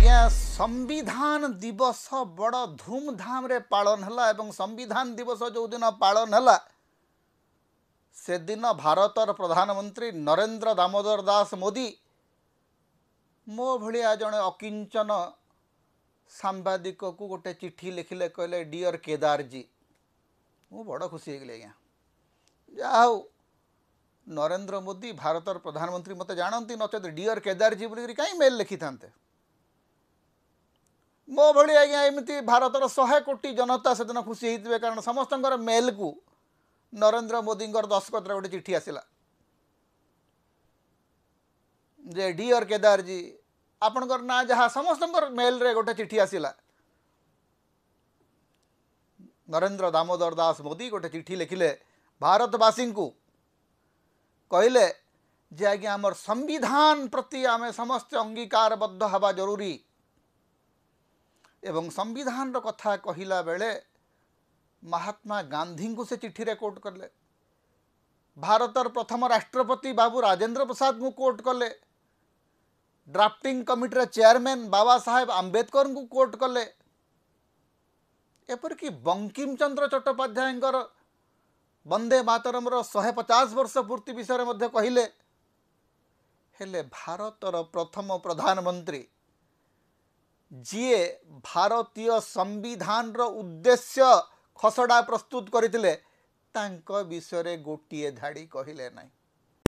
आज्ञा संविधान दिवस बड़ धूमधाम रे पालन हला एवं संविधान दिवस जो दिन पालन हला से दिन भारतर प्रधानमंत्री नरेंद्र दामोदर दास मोदी मो भलिया जड़े अकिंचन सांबादिक को गोटे चिट्ठी लिखिले कहले डियर केदार जी मु बड़ खुशी हो गली आज्ञा जा नरेंद्र मोदी भारतर प्रधानमंत्री मत जानती नचेत डियर केदार जी बोल कहीं मेल लिखि था मो भली आज्ञा एमती भारतर 100 कोटी जनता से दिन खुशी होते कारण समस्त मेल को नरेंद्र मोदी दस्तखत गोटे चिट्ठी आसला जे डियर केदार जी आपणकर ना जहाँ समस्त मेल रे गोटे चिट्ठी आसला नरेंद्र दामोदर दास मोदी गोटे चिट्ठी लिखिले भारतवासी को कहले जे आज्ञा आमर संविधान प्रति आमे समस्त अंगीकारबद्ध हवा जरूरी एवं संविधान रो कथा कहिला बेले महात्मा गांधी को से चिट्ठी रे कोट करले भारतर प्रथम राष्ट्रपति बाबू राजेंद्र प्रसाद को कोट कले drafting committee chairman Baba Saheb Ambedkar को कोट कले एपरिक बंकिम चंद्र चट्टोपाध्याय वंदे मातरम 150 वर्ष पूर्ति विषय में कहले हेले भारतर प्रथम प्रधानमंत्री जीए भारतीय संविधान रो उद्देश्य खसड़ा प्रस्तुत करथिले तांको विषय गोटे धाड़ी कहले नहीं